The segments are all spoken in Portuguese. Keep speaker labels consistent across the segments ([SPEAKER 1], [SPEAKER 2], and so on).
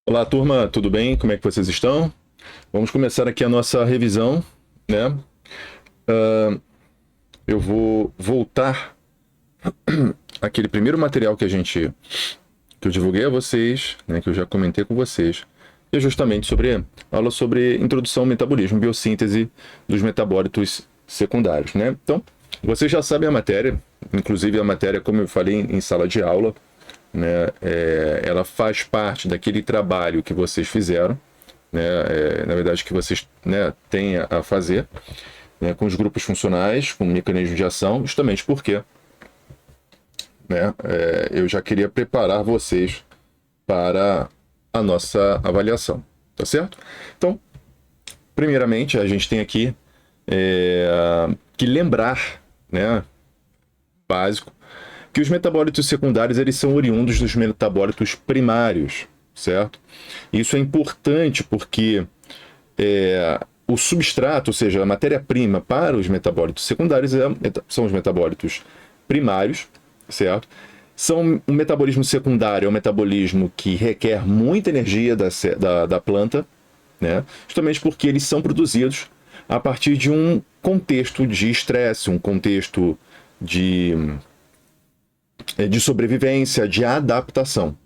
[SPEAKER 1] Olá, turma, tudo bem? Como é que vocês estão? Vamos começar aqui a nossa revisão, né? Eu vou voltar àquele primeiro material que eu divulguei a vocês, né, que eu já comentei com vocês, e é justamente sobre aula sobre introdução ao metabolismo, biossíntese dos metabólitos secundários, né? Então, vocês já sabem a matéria, inclusive a matéria, como eu falei em sala de aula, né? Ela faz parte daquele trabalho que vocês fizeram, né? Na verdade, que vocês, né, têm a fazer, né, com os grupos funcionais, com o mecanismo de ação, justamente porque, né, eu já queria preparar vocês para a nossa avaliação, tá certo? Então, primeiramente, a gente tem aqui que lembrar, né, básico, que os metabólitos secundários eles são oriundos dos metabólitos primários, certo? Isso é importante porque o substrato, ou seja, a matéria-prima para os metabólitos secundários são os metabólitos primários, certo? O metabolismo secundário é um metabolismo que requer muita energia da planta, né? Justamente porque eles são produzidos a partir de um contexto de estresse, um contexto de sobrevivência, de adaptação.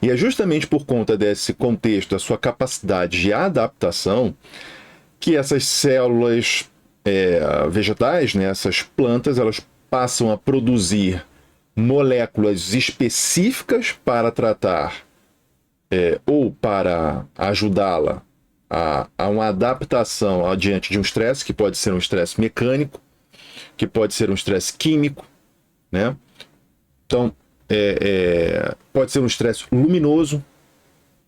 [SPEAKER 1] E é justamente por conta desse contexto, da sua capacidade de adaptação, que essas células vegetais, né, essas plantas, elas passam a produzir moléculas específicas para tratar ou para ajudá-la a uma adaptação diante de um estresse, que pode ser um estresse mecânico, que pode ser um estresse químico, né? Então, pode ser um estresse luminoso,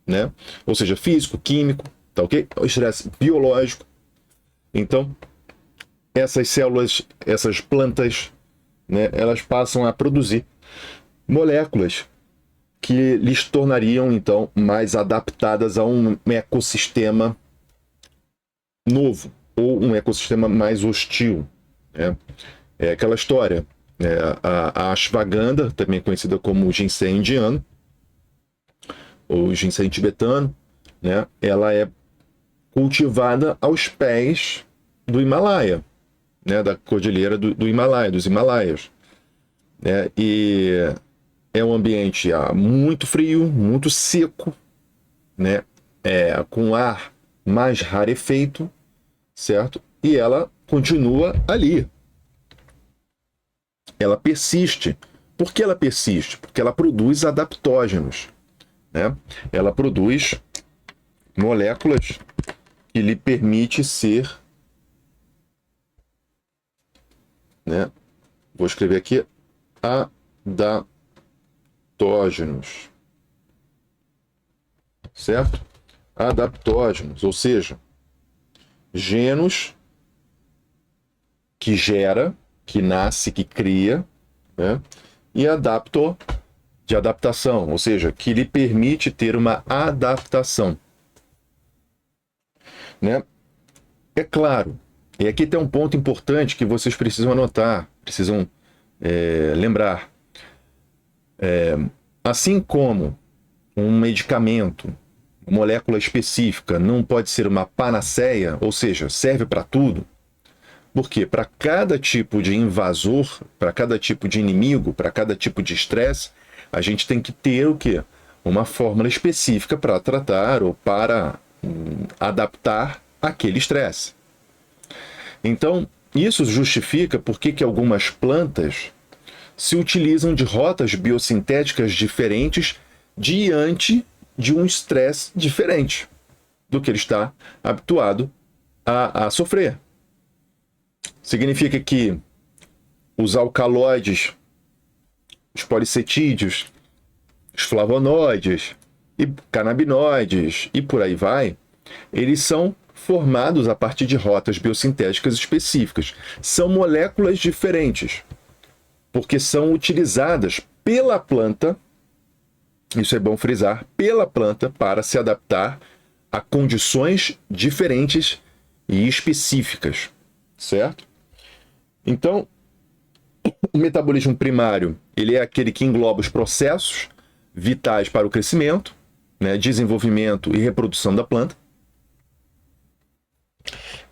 [SPEAKER 1] né? Ou seja, físico, químico, tá ok? O estresse biológico. Então, essas células, essas plantas, né, elas passam a produzir moléculas que lhes tornariam, então, mais adaptadas a um ecossistema novo ou um ecossistema mais hostil, né? É aquela história, né? A ashwagandha, também conhecida como ginseng indiano, ou ginseng tibetano, né? Ela é cultivada aos pés do Himalaia, né? Da cordilheira do Himalaia, dos Himalaias, né? E é um ambiente muito frio, muito seco, né? Com ar mais rarefeito, certo? E ela continua ali. Ela persiste. Por que ela persiste? Porque ela produz adaptógenos, né? Ela produz moléculas que lhe permite ser, né? Vou escrever aqui adaptógenos, certo? Adaptógenos, ou seja, genos que gera, que nasce, que cria, né? E adapto de adaptação, ou seja, que lhe permite ter uma adaptação, né? É claro, e aqui tem um ponto importante que vocês precisam anotar, precisam lembrar. Assim como um medicamento, uma molécula específica, não pode ser uma panaceia, ou seja, serve para tudo, porque para cada tipo de invasor, para cada tipo de inimigo, para cada tipo de estresse, a gente tem que ter o quê? Uma fórmula específica para tratar ou para adaptar aquele estresse. Então, isso justifica por que algumas plantas se utilizam de rotas biosintéticas diferentes diante de um estresse diferente do que ele está habituado a sofrer. Significa que os alcaloides, os polissetídeos, os flavonoides, e canabinoides e por aí vai, eles são formados a partir de rotas biosintéticas específicas. São moléculas diferentes, porque são utilizadas pela planta, isso é bom frisar, pela planta para se adaptar a condições diferentes e específicas, certo? Então, o metabolismo primário, ele é aquele que engloba os processos vitais para o crescimento, né, desenvolvimento e reprodução da planta.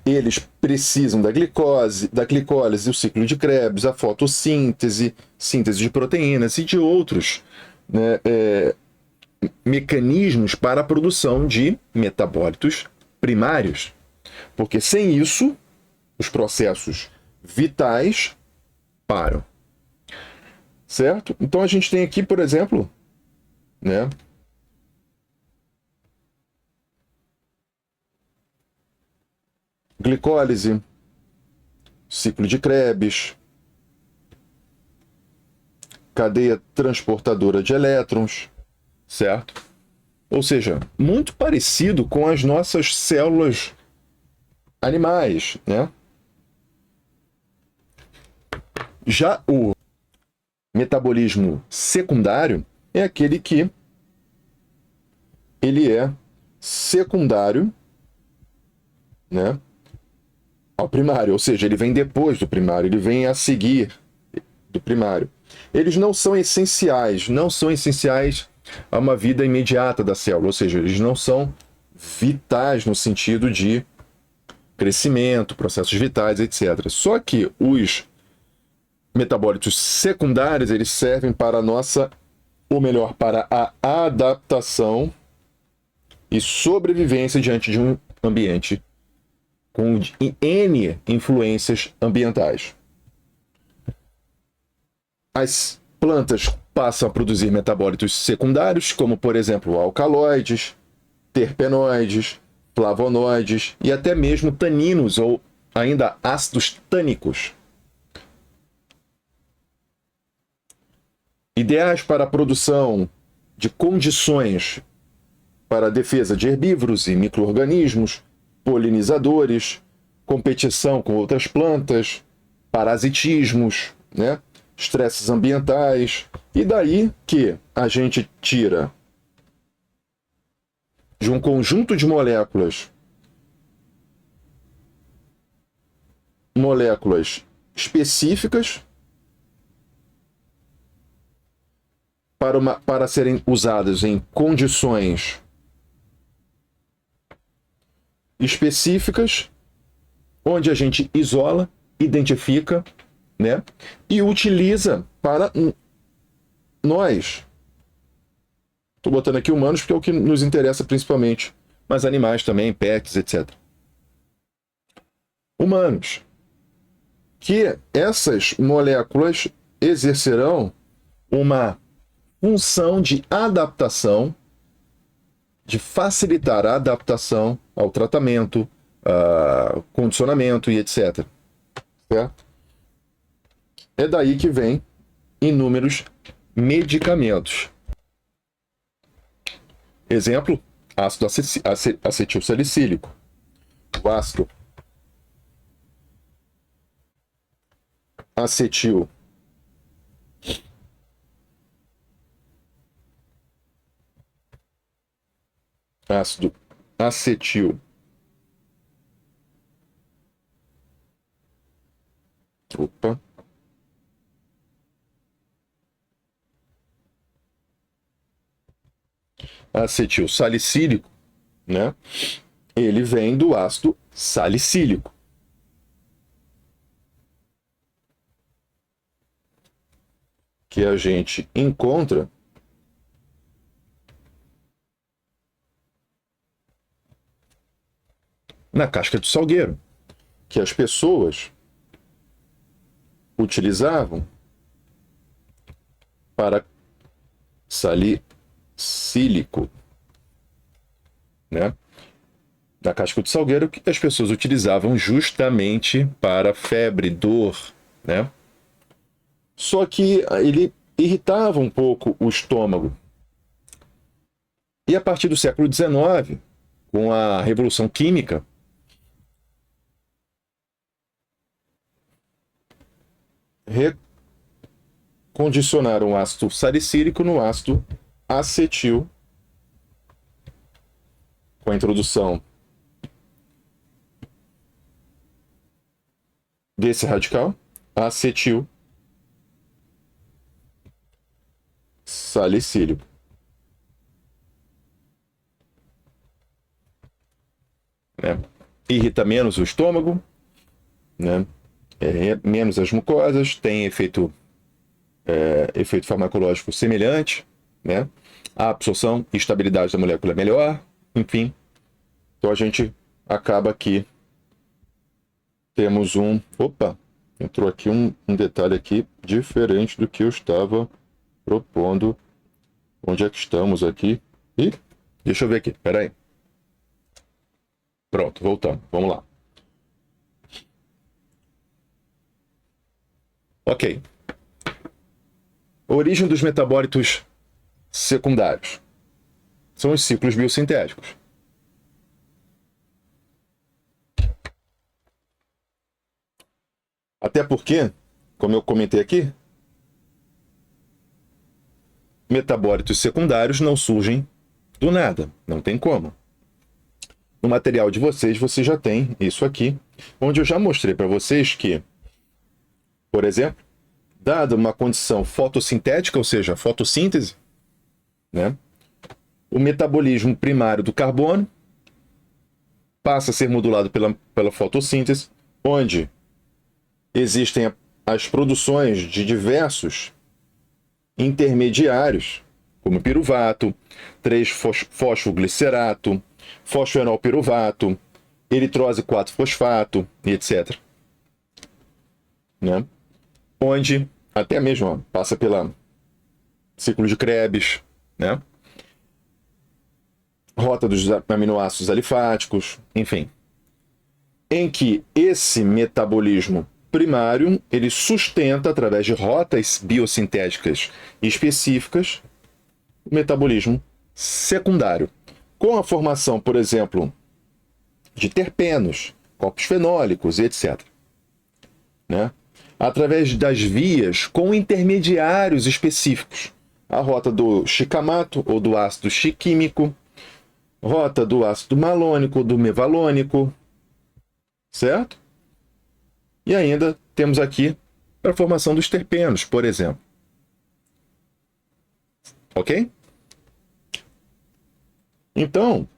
[SPEAKER 1] Eles precisam da glicólise, o ciclo de Krebs, a fotossíntese, síntese de proteínas e de outros, né, mecanismos para a produção de metabólitos primários. Porque sem isso, os processos vitais param. Certo? Então a gente tem aqui, por exemplo, né, glicólise, ciclo de Krebs, cadeia transportadora de elétrons, certo? Ou seja, muito parecido com as nossas células animais, né? Já o metabolismo secundário é aquele que ele é secundário, né, ao primário, ou seja, ele vem depois do primário, ele vem a seguir do primário. Eles não são essenciais a uma vida imediata da célula, ou seja, eles não são vitais no sentido de crescimento, processos vitais, etc. Só que os metabólitos secundários, eles servem para a nossa, ou melhor, para a adaptação e sobrevivência diante de um ambiente com N influências ambientais. As plantas passam a produzir metabólitos secundários, como, por exemplo, alcaloides, terpenoides, flavonoides e até mesmo taninos ou ainda ácidos tânicos. Ideais para a produção de condições para a defesa de herbívoros e micro-organismos, polinizadores, competição com outras plantas, parasitismos, né? Estresses ambientais. E daí que a gente tira de um conjunto de moléculas específicas para serem usadas em condições específicas, onde a gente isola, identifica, né, e utiliza para nós. Estou botando aqui humanos porque é o que nos interessa principalmente, mas animais também, pets, etc. Humanos. Que essas moléculas exercerão uma função de adaptação, de facilitar a adaptação ao tratamento, condicionamento e etc. Certo? É daí que vem inúmeros medicamentos. Exemplo, ácido acetilsalicílico. O ácido acetil ácido acetil acetil salicílico, né? Ele vem do ácido salicílico. Que a gente encontra na casca de salgueiro, que as pessoas utilizavam para salicílico, né? Na casca de salgueiro, que as pessoas utilizavam justamente para febre, dor, né? Só que ele irritava um pouco o estômago. E a partir do século XIX, com a Revolução Química, recondicionaram o ácido salicílico no ácido acetil, com a introdução desse radical, acetil salicílico. né? Irrita menos o estômago, né? Menos as mucosas, tem efeito farmacológico semelhante, né? A absorção e estabilidade da molécula é melhor, enfim. Então a gente acaba aqui temos opa, entrou aqui um detalhe aqui diferente do que eu estava propondo. Onde é que estamos aqui? Ih, deixa eu ver aqui, peraí. Pronto, voltamos, vamos lá. Ok. Origem dos metabólitos secundários. São os ciclos biosintéticos. Até porque, como eu comentei aqui, metabólitos secundários não surgem do nada, não tem como. No material de vocês, você já tem isso aqui, onde eu já mostrei para vocês que, por exemplo, dada uma condição fotossintética, ou seja, fotossíntese, né, o metabolismo primário do carbono passa a ser modulado pela fotossíntese, onde existem as produções de diversos intermediários, como piruvato, 3-fosfoglicerato, fosfenolpiruvato, eritrose 4-fosfato, e etc. Né? Onde até mesmo passa pela ciclo de Krebs, né? Rota dos aminoácidos alifáticos, enfim. Em que esse metabolismo primário, ele sustenta, através de rotas biosintéticas específicas, o metabolismo secundário. Com a formação, por exemplo, de terpenos, corpos fenólicos, etc. Né? Através das vias com intermediários específicos. A rota do shikamato, ou do ácido shiquímico, rota do ácido malônico, ou do mevalônico, certo? E ainda temos aqui a formação dos terpenos, por exemplo. Ok? Então,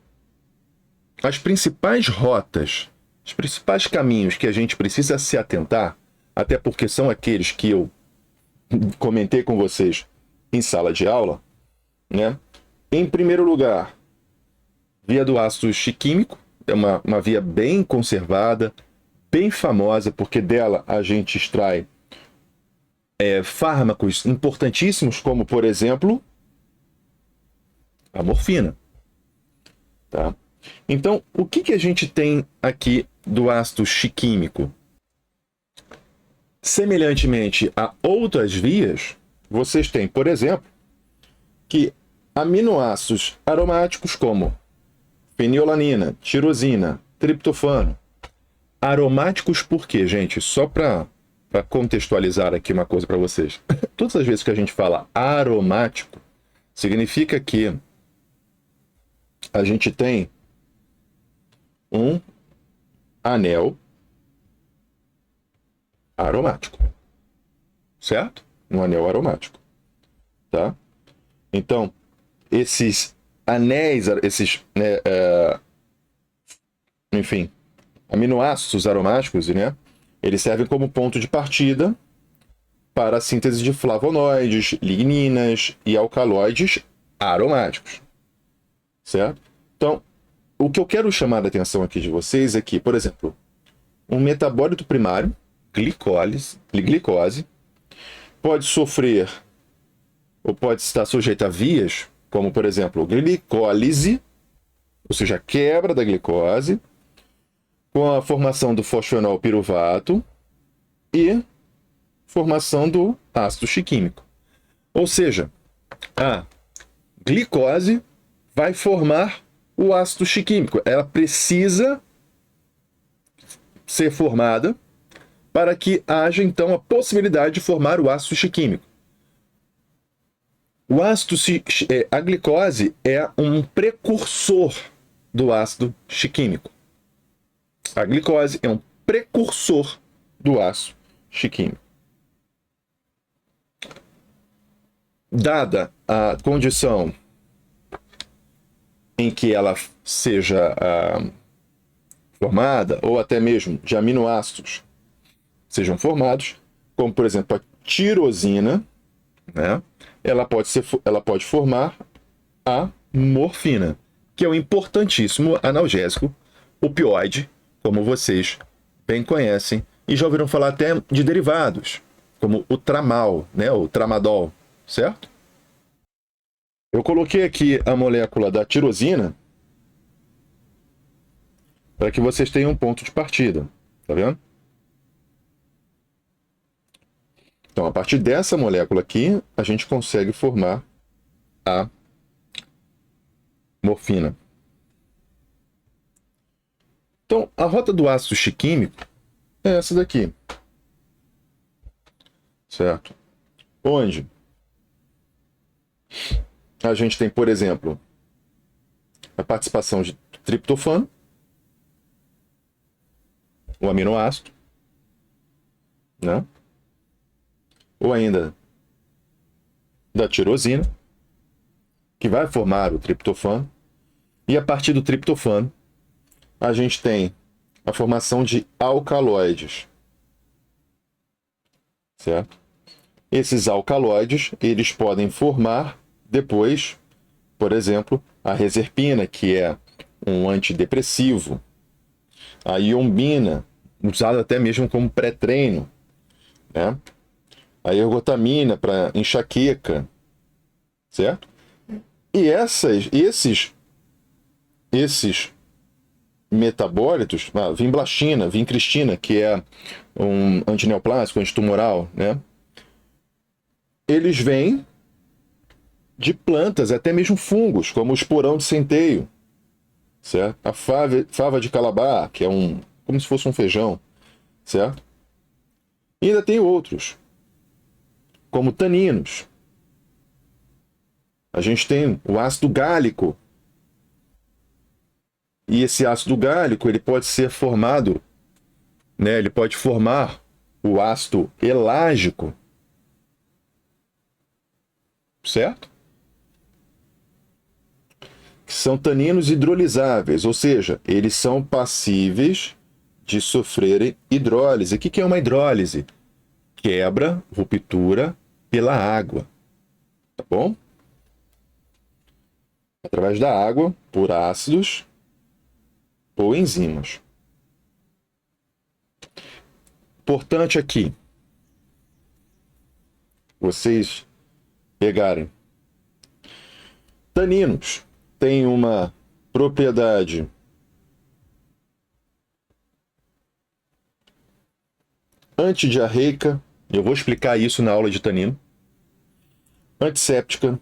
[SPEAKER 1] as principais rotas, os principais caminhos que a gente precisa se atentar, até porque são aqueles que eu comentei com vocês em sala de aula, né? Em primeiro lugar, via do ácido shiquímico, é uma via bem conservada, bem famosa, porque dela a gente extrai fármacos importantíssimos, como, por exemplo, a morfina. Tá? Então, o que a gente tem aqui do ácido shiquímico? Semelhantemente a outras vias, vocês têm, por exemplo, que aminoácidos aromáticos como fenilalanina, tirosina, triptofano. Aromáticos por quê, gente? Só para contextualizar aqui uma coisa para vocês. Todas as vezes que a gente fala aromático, significa que a gente tem um anel aromático, certo? Um anel aromático, tá? Então, esses anéis, enfim, aminoácidos aromáticos, né? Eles servem como ponto de partida para a síntese de flavonoides, ligninas e alcaloides aromáticos, certo? Então, o que eu quero chamar a atenção aqui de vocês é que, por exemplo, um metabólito primário, glicose, pode sofrer ou pode estar sujeito a vias, como, por exemplo, glicólise, ou seja, a quebra da glicose, com a formação do fosfenolpiruvato e formação do ácido shiquímico. Ou seja, a glicose vai formar o ácido shiquímico. Ela precisa ser formada para que haja, então, a possibilidade de formar o ácido shiquímico. A glicose é um precursor do ácido shiquímico. A glicose é um precursor do ácido shiquímico. Dada a condição em que ela seja formada, ou até mesmo de aminoácidos sejam formados, como por exemplo a tirosina, né? Ela pode formar a morfina, que é um importantíssimo analgésico opioide, como vocês bem conhecem, e já ouviram falar até de derivados, como o tramal, né? O tramadol, certo? Eu coloquei aqui a molécula da tirosina para que vocês tenham um ponto de partida, tá vendo? Então, a partir dessa molécula aqui, a gente consegue formar a morfina. Então, a rota do ácido chiquímico é essa daqui, certo? Onde a gente tem, por exemplo, a participação de triptofano, o aminoácido, né? Ou ainda da tirosina, que vai formar o triptofano, e a partir do triptofano a gente tem a formação de alcaloides, certo? Esses alcaloides, eles podem formar depois, por exemplo, a reserpina, que é um antidepressivo, a iombina, usada até mesmo como pré-treino, né? A ergotamina para enxaqueca, certo? E esses metabólitos, a vinblastina, vincristina, que é um antineoplásico, antitumoral, né? Eles vêm de plantas, até mesmo fungos, como o esporão de centeio, certo? A fava de calabar, que é como se fosse um feijão, certo? E ainda tem outros, como taninos. A gente tem o ácido gálico. E esse ácido gálico, ele pode ser formado, né? Ele pode formar o ácido elágico, certo? Que são taninos hidrolisáveis, ou seja, eles são passíveis de sofrerem hidrólise. O que é uma hidrólise? Quebra, ruptura pela água, tá bom? Através da água, por ácidos ou enzimas. Importante aqui, vocês pegarem taninos. Tem uma propriedade antidiarreica, eu vou explicar isso na aula de tanino, antisséptica,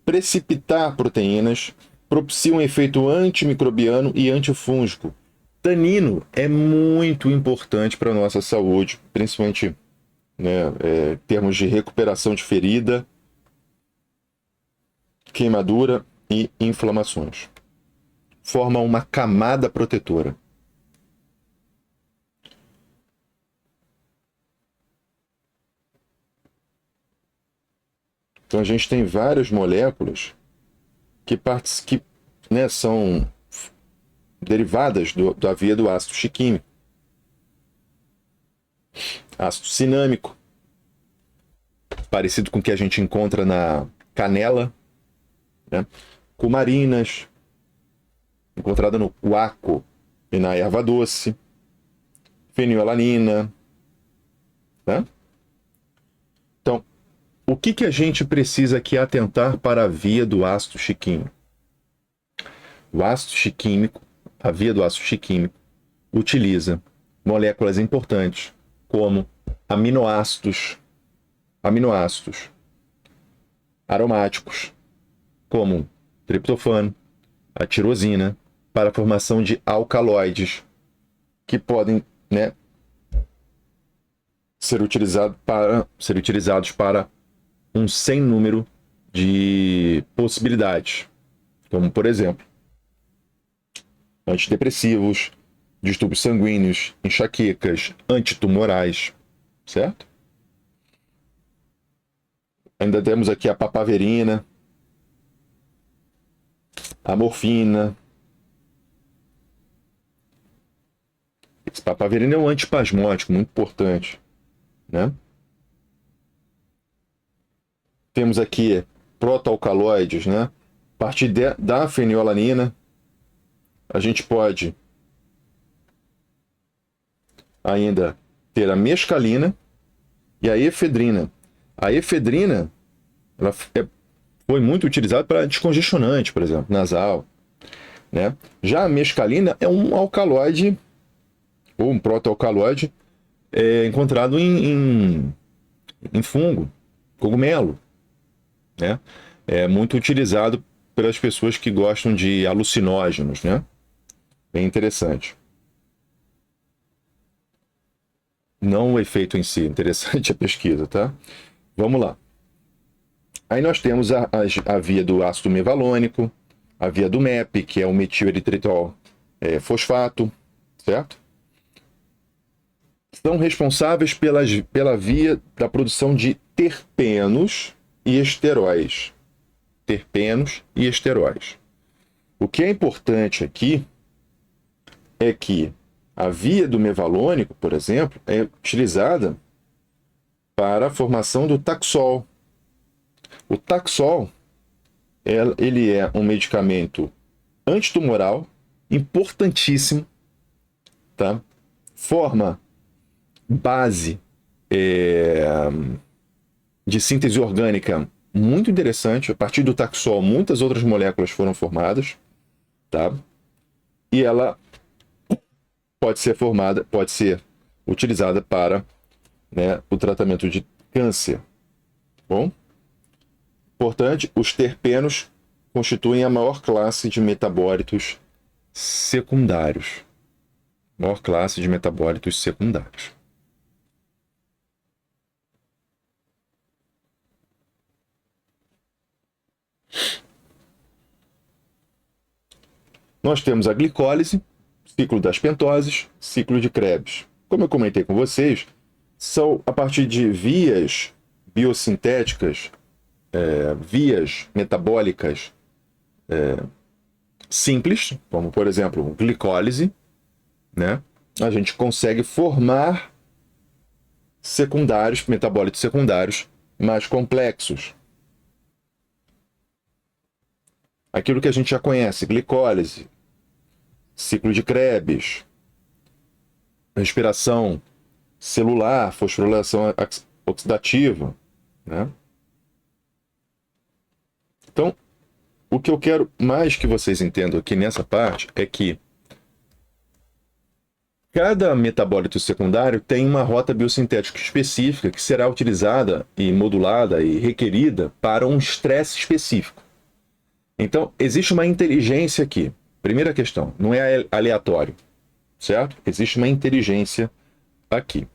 [SPEAKER 1] precipitar proteínas, propicia um efeito antimicrobiano e antifúngico. Tanino é muito importante para a nossa saúde, principalmente, né, em termos de recuperação de ferida, queimadura e inflamações. Forma uma camada protetora. Então a gente tem várias moléculas que né, são derivadas da via do ácido chiquímico. Ácido cinâmico, parecido com o que a gente encontra na canela, né? Cumarinas, encontrada no guaco e na erva doce, fenilalanina, né? Então, o que a gente precisa aqui atentar para a via do ácido chiquímico? O ácido chiquímico, a via do ácido chiquímico, utiliza moléculas importantes como aminoácidos aromáticos, como triptofano, a tirosina, para a formação de alcaloides, que podem, né, ser utilizados para um sem número de possibilidades, como, por exemplo, antidepressivos, distúrbios sanguíneos, enxaquecas, antitumorais, certo? Ainda temos aqui a papaverina, a morfina, Papaverina é um antispasmódico, muito importante, né? Temos aqui protoalcaloides, né? A partir da fenilalanina, a gente pode ainda ter a mescalina e a efedrina. A efedrina ela foi muito utilizada para descongestionante, por exemplo, nasal, né? Já a mescalina é um alcaloide ou um protoalcaloide encontrado em fungo, cogumelo, né? É muito utilizado pelas pessoas que gostam de alucinógenos, né? Bem interessante. Não o efeito em si, interessante a pesquisa, tá? Vamos lá. Aí nós temos a via do ácido mevalônico, a via do MEP, que é o metileritrotol fosfato, certo? São responsáveis pela via da produção de terpenos e esteróis. Terpenos e esteróis. O que é importante aqui é que a via do mevalônico, por exemplo, é utilizada para a formação do Taxol. O Taxol, ele é um medicamento antitumoral importantíssimo, tá? Forma base de síntese orgânica muito interessante. A partir do Taxol, muitas outras moléculas foram formadas, tá? E ela pode ser utilizada para, né, o tratamento de câncer. Bom? Importante, os terpenos constituem a maior classe de metabólitos secundários. Maior classe de metabólitos secundários. Nós temos a glicólise, ciclo das pentoses, ciclo de Krebs. Como eu comentei com vocês, são a partir de vias biosintéticas, vias metabólicas simples, como por exemplo glicólise, né? A gente consegue formar secundários, metabólitos secundários mais complexos. Aquilo que a gente já conhece, glicólise, ciclo de Krebs, respiração celular, fosforilação oxidativa, né? Então, o que eu quero mais que vocês entendam aqui nessa parte é que cada metabólito secundário tem uma rota biosintética específica que será utilizada e modulada e requerida para um estresse específico. Então, existe uma inteligência aqui. Primeira questão, não é aleatório, certo? Existe uma inteligência aqui.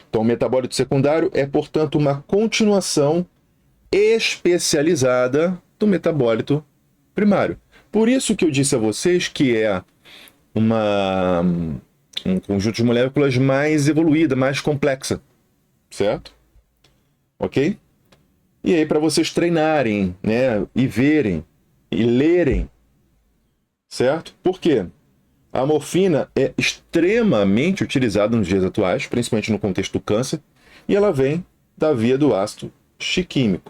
[SPEAKER 1] Então, o metabólito secundário é, portanto, uma continuação especializada do metabólito primário. Por isso que eu disse a vocês que é um conjunto de moléculas mais evoluída, mais complexa, certo? Ok? E aí, para vocês treinarem, né, e verem, e lerem, certo? Por quê? A morfina é extremamente utilizada nos dias atuais, principalmente no contexto do câncer, e ela vem da via do ácido chiquímico.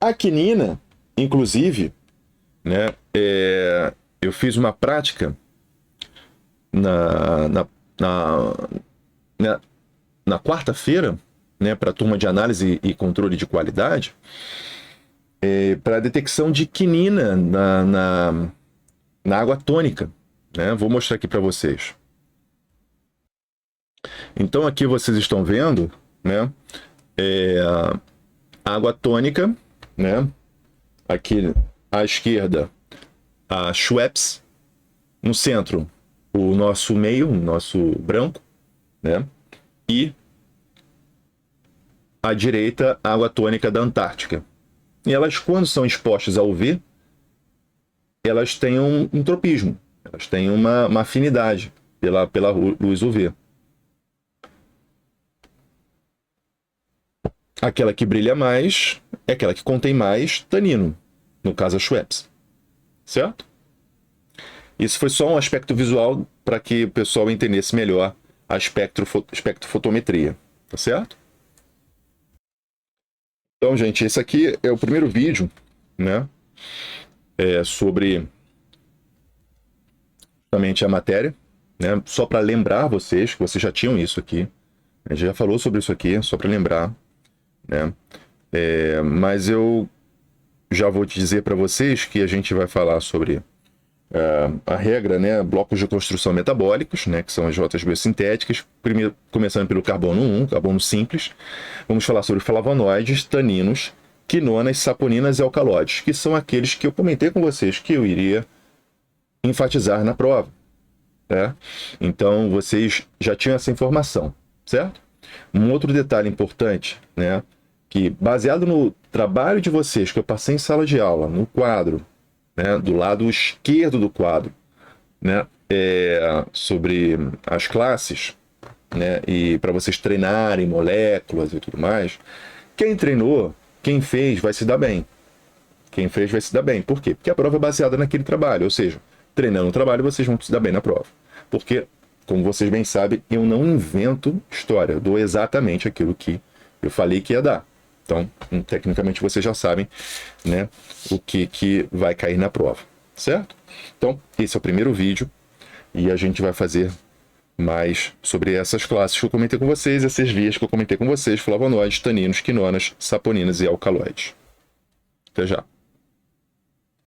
[SPEAKER 1] A quinina, inclusive, né, eu fiz uma prática na quarta-feira, né, para a turma de análise e controle de qualidade, para a detecção de quinina na água tônica, né? Vou mostrar aqui para vocês. Então aqui vocês estão vendo, né, a água tônica, né? Aqui à esquerda a Schweppes, no centro o nosso meio, o nosso branco, né? E à direita a água tônica da Antártica. E elas, quando são expostas ao UV, elas têm um tropismo, elas têm uma afinidade pela luz UV. Aquela que brilha mais é aquela que contém mais tanino, no caso a Schweppes, certo? Isso foi só um aspecto visual para que o pessoal entendesse melhor a espectrofotometria, tá certo? Então, gente, esse aqui é o primeiro vídeo, né, sobre justamente a matéria, né, só para lembrar vocês que vocês já tinham isso aqui, a gente já falou sobre isso aqui, só para lembrar, né, mas eu já vou te dizer para vocês que a gente vai falar sobre a regra, né, blocos de construção metabólicos, né, que são as rotas biosintéticas, primeiro começando pelo carbono 1, carbono simples. Vamos falar sobre flavonoides, taninos, quinonas, saponinas e alcaloides, que são aqueles que eu comentei com vocês que eu iria enfatizar na prova, né? Então vocês já tinham essa informação, certo? Um outro detalhe importante, né, que baseado no trabalho de vocês que eu passei em sala de aula, no quadro, né, do lado esquerdo do quadro, né, sobre as classes, né, e para vocês treinarem moléculas e tudo mais, quem treinou, quem fez, vai se dar bem. Quem fez vai se dar bem. Por quê? Porque a prova é baseada naquele trabalho, ou seja, treinando o trabalho, vocês vão se dar bem na prova. Porque, como vocês bem sabem, eu não invento história, eu dou exatamente aquilo que eu falei que ia dar. Então, tecnicamente, vocês já sabem, né, o que vai cair na prova, certo? Então, esse é o primeiro vídeo e a gente vai fazer mais sobre essas classes que eu comentei com vocês, essas vias que eu comentei com vocês, flavonoides, taninos, quinonas, saponinas e alcaloides. Até já.